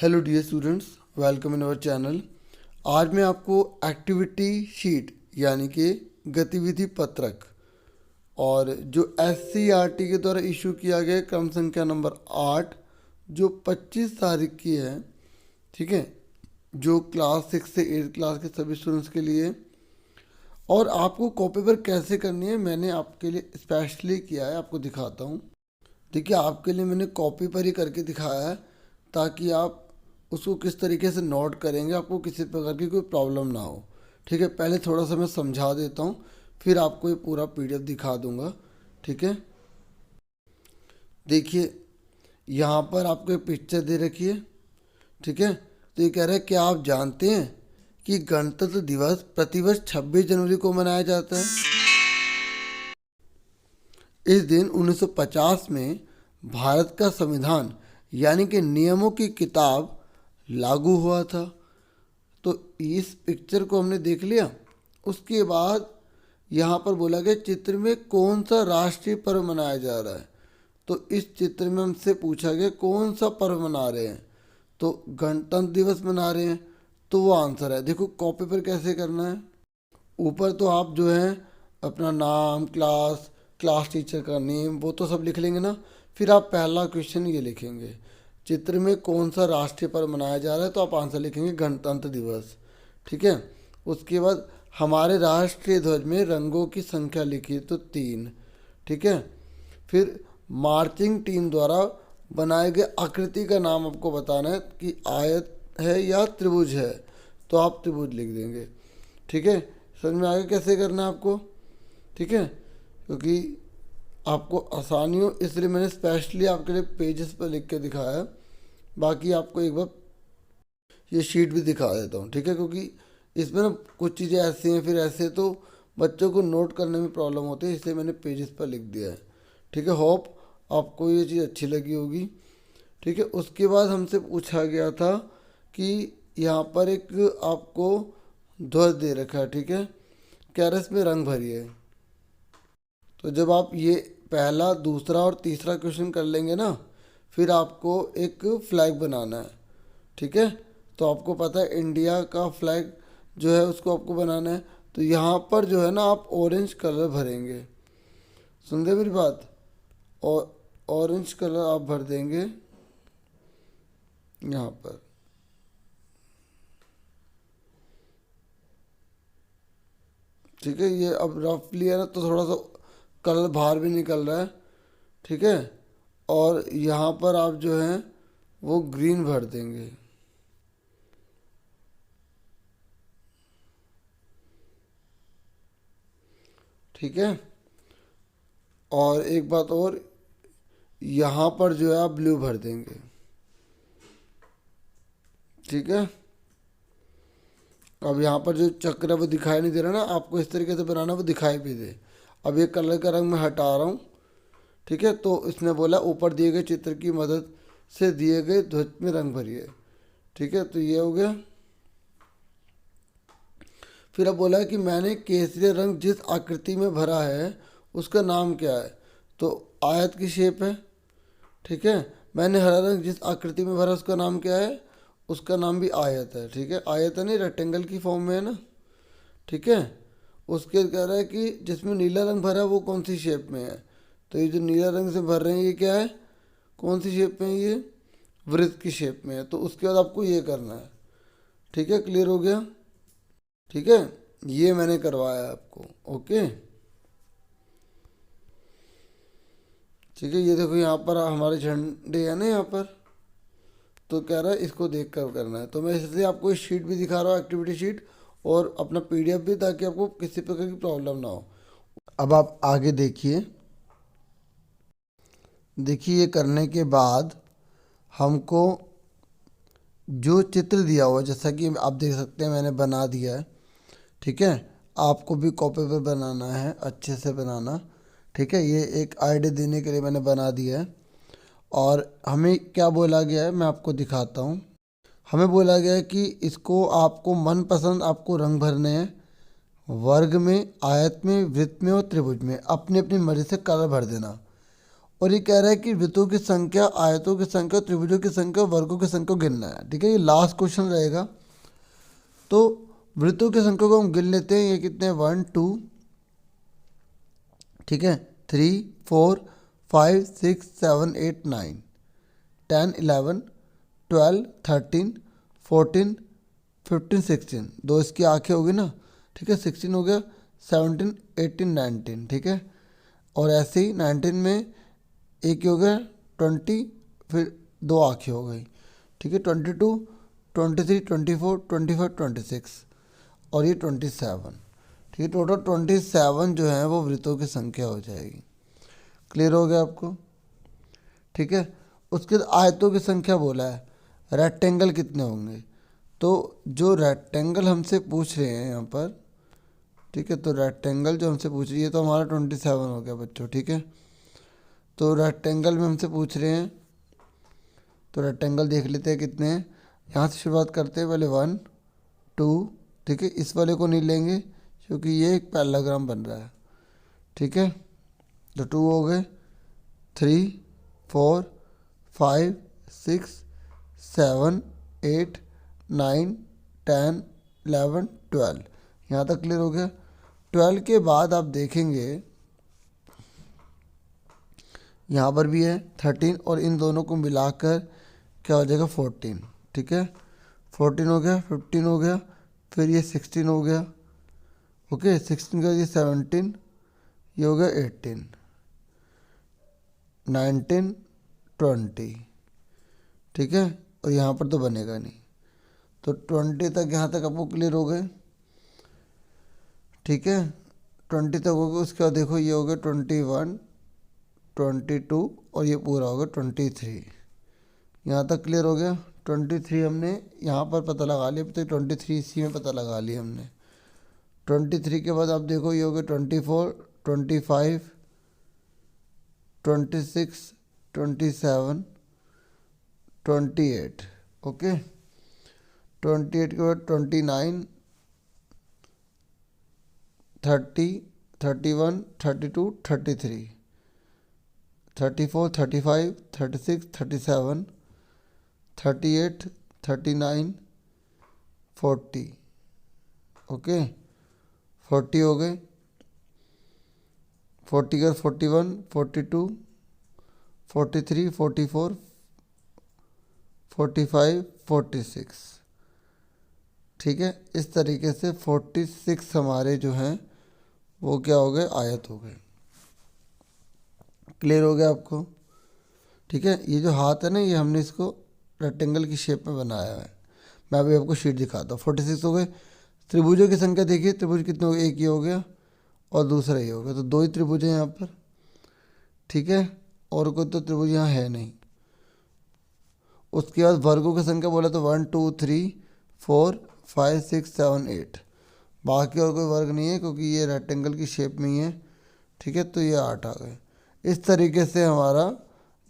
Hello dear students, welcome in our channel. आज मैं आपको एक्टिविटी शीट यानी कि गतिविधि पत्रक और जो SCERT के द्वारा इशू किया गया क्रम संख्या नंबर 8 जो 25 तारीख की है, ठीक है, जो क्लास 6 से 8 क्लास के सभी स्टूडेंट्स के लिए। और आपको कॉपी पर कैसे करनी है मैंने आपके लिए स्पेशली किया है, आपको दिखाता हूँ। देखिए, आपके लिए मैंने कॉपी पर ही करके दिखाया है ताकि आप उसको किस तरीके से नोट करेंगे आपको किसी प्रकार की कोई प्रॉब्लम ना हो। ठीक है, पहले थोड़ा सा मैं समझा देता हूँ, फिर आपको ये पूरा PDF दिखा दूंगा। ठीक है, देखिए यहाँ पर आपको एक पिक्चर दे रखी है। ठीक है, तो ये कह रहा है कि आप जानते हैं कि गणतंत्र दिवस प्रतिवर्ष 26 जनवरी को मनाया जाता है। इस दिन 1950 में भारत का संविधान यानी कि नियमों की किताब लागू हुआ था। तो इस पिक्चर को हमने देख लिया। उसके बाद यहाँ पर बोला गया चित्र में कौन सा राष्ट्रीय पर्व मनाया जा रहा है। तो इस चित्र में हमसे पूछा गया कौन सा पर्व मना रहे हैं, तो गणतंत्र दिवस मना रहे हैं, तो वो आंसर है। देखो कॉपी पर कैसे करना है, ऊपर तो आप जो है अपना नाम, क्लास टीचर का नेम वो तो सब लिख लेंगे ना। फिर आप पहला क्वेश्चन ये लिखेंगे, चित्र में कौन सा राष्ट्रीय पर्व मनाया जा रहा है, तो आप आंसर लिखेंगे गणतंत्र दिवस। ठीक है, उसके बाद हमारे राष्ट्रीय ध्वज में रंगों की संख्या लिखी तो 3। ठीक है, फिर मार्चिंग टीम द्वारा बनाए गए आकृति का नाम आपको बताना है कि आयत है या त्रिभुज है, तो आप त्रिभुज लिख देंगे। ठीक है, समझ में आगे कैसे करना है आपको। ठीक है, क्योंकि आपको आसानी हो इसलिए मैंने स्पेशली आपके लिए पेजेस पर लिख के दिखाया है। बाकी आपको एक बार ये शीट भी दिखा देता हूँ। ठीक है, क्योंकि इसमें ना कुछ चीज़ें ऐसी हैं फिर ऐसे तो बच्चों को नोट करने में प्रॉब्लम होती है, इसलिए मैंने पेजेस पर लिख दिया है। ठीक है, होप आपको ये चीज़ अच्छी लगी होगी। ठीक है, उसके बाद हमसे पूछा गया था कि यहाँ पर एक आपको ध्वज दे रखा है। ठीक है, कैरस में रंग भरिए। तो जब आप ये पहला, दूसरा और तीसरा क्वेश्चन कर लेंगे ना, फिर आपको एक फ्लैग बनाना है। ठीक है, तो आपको पता है इंडिया का फ्लैग जो है उसको आपको बनाना है। तो यहाँ पर जो है ना आप ऑरेंज कलर भरेंगे। सुन रहे मेरी बात, और ऑरेंज कलर आप भर देंगे यहाँ पर। ठीक है, ये अब रफली है ना, तो थोड़ा सा कलर बाहर भी निकल रहा है। ठीक है, और यहाँ पर आप जो है वो ग्रीन भर देंगे। ठीक है, और एक बात और, यहाँ पर जो है आप ब्लू भर देंगे। ठीक है, अब यहाँ पर जो चक्र है वो दिखाई नहीं दे रहा ना, आपको इस तरीके से बनाना वो दिखाई भी दे। अब ये कलर का रंग मैं हटा रहा हूँ। ठीक है, तो इसने बोला ऊपर दिए गए चित्र की मदद से दिए गए ध्वज में रंग भरिए। ठीक है, तो ये हो गया। फिर अब बोला है कि मैंने केसरी रंग जिस आकृति में भरा है उसका नाम क्या है, तो आयत की शेप है। ठीक है, मैंने हरा रंग जिस आकृति में भरा उसका नाम क्या है, उसका नाम भी आयत है। ठीक है, आयत है नहीं, रेक्टेंगल की फॉर्म में है ना। ठीक है, उसके कह रहा है कि जिसमें नीला रंग भरा है वो कौन सी शेप में है, तो ये जो नीला रंग से भर रहे हैं ये क्या है, कौन सी शेप में है, ये वृत्त की शेप में है। तो उसके बाद आपको ये करना है। ठीक है, क्लियर हो गया। ठीक है, ये मैंने करवाया आपको। ओके, ठीक है, ये देखो यहाँ पर हमारे झंडे है ना यहाँ पर, तो कह रहा है इसको देख कर करना है। तो मैं इसलिए आपको इस शीट भी दिखा रहा हूँ, एक्टिविटी शीट, और अपना PDF भी, ताकि आपको किसी प्रकार की प्रॉब्लम ना हो। अब आप आगे देखिए। देखिए, ये करने के बाद हमको जो चित्र दिया हुआ है, जैसा कि आप देख सकते हैं मैंने बना दिया है। ठीक है, आपको भी कॉपी पर बनाना है, अच्छे से बनाना। ठीक है, ये एक आइडिया देने के लिए मैंने बना दिया है। और हमें क्या बोला गया है मैं आपको दिखाता हूँ। हमें बोला गया है कि इसको आपको मनपसंद आपको रंग भरने हैं, वर्ग में, आयत में, वृत्त में और त्रिभुज में अपनी अपनी मर्जी से कलर भर देना। और ये कह रहा है कि वृत्तों की संख्या, आयतों की संख्या, त्रिभुजों की संख्या, वर्गों की संख्या को गिनना है। ठीक है, ये लास्ट क्वेश्चन रहेगा। तो वृत्तों की संख्या को हम गिन लेते हैं। ये कितने हैं? 1 2, ठीक है, 3 4 5 6 7 8 9 10 11 12 13 14 15 16, दो इसकी आंखें होगी ना, ठीक है, 16 हो गया, 17 18 19, ठीक है। और ऐसे ही 19 में एक ही हो गया 20, फिर दो आंखें हो गई, ठीक है, 22 23 24 25 26 और ये 27, ठीक है। टोटल 27 जो है वो वृत्तों की संख्या हो जाएगी। क्लियर हो गया आपको? ठीक है। उसके बाद आयतों की संख्या बोला है, रेक्टेंगल कितने होंगे। तो जो रेक्टेंगल हमसे पूछ रहे हैं यहाँ पर, ठीक है, तो रेक्टेंगल जो हमसे पूछ रही है, तो हमारा 27 हो गया बच्चों, ठीक है। तो रेक्टेंगल में हमसे पूछ रहे हैं, तो रेक्टेंगल देख लेते हैं कितने हैं। यहाँ से शुरुआत करते हैं, पहले 1 2, ठीक है, इस वाले को नहीं लेंगे क्योंकि ये एक पैरेललोग्राम बन रहा है, ठीक है। तो 2 हो गए, 3 4 5 6 7 8 9 10 11 12, यहाँ तक क्लियर हो गया। 12 के बाद आप देखेंगे यहाँ पर भी है 13, और इन दोनों को मिलाकर क्या हो जाएगा 14, ठीक है। 14 हो गया, 15 हो गया, फिर ये 16 हो गया, ओके, 16 का ये 17, ये हो गया 18 19 20, ठीक है। और यहाँ पर तो बनेगा नहीं, तो 20 तक, यहाँ तक आपको क्लियर हो गए, ठीक है। 20 तक हो गया। उसके बाद देखो ये हो गया 21 22 और ये पूरा हो गया 23, यहाँ तक क्लियर हो गया। 23 हमने यहाँ पर पता लगा लिया, तो 23 इसी में पता लगा लिया हमने। 23 के बाद आप देखो ये हो गया 24 25 26 27 28, ओके। 28 के बाद 29 30 31 32 33 34 35 36 37 38 39 40, ओके। 40 हो गए, 40 का 41 42 43 44 45 46, ठीक है। इस तरीके से 46 हमारे जो हैं वो क्या हो गए, आयत हो गए। क्लियर हो गया आपको? ठीक है। ये जो हाथ है ना, ये हमने इसको रेक्टेंगल की शेप में बनाया है। मैं अभी आपको शीट दिखाता हूँ। 46 हो गए। त्रिभुजों की संख्या देखिए, त्रिभुज कितने हो गए, एक ही हो गया और दूसरा ही हो गया, तो दो ही त्रिभुज हैं यहाँ पर, ठीक है। और कोई तो त्रिभुज यहाँ है नहीं। उसके बाद वर्गों की संख्या बोला तो 1 2 3 4 5 6 7 8, बाकी और कोई वर्ग नहीं है क्योंकि ये रेक्टेंगल की शेप में ही है, ठीक है। तो ये 8 आ गए। इस तरीके से हमारा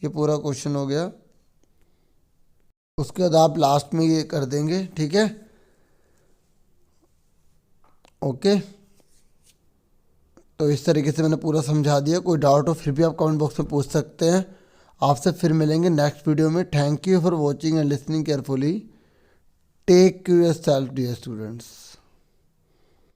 ये पूरा क्वेश्चन हो गया। उसके बाद आप लास्ट में ये कर देंगे, ठीक है, ओके। तो इस तरीके से मैंने पूरा समझा दिया। कोई डाउट हो फिर भी आप कमेंट बॉक्स में पूछ सकते हैं। आपसे फिर मिलेंगे नेक्स्ट वीडियो में। Thank you for watching and listening carefully. Take care yourself dear students.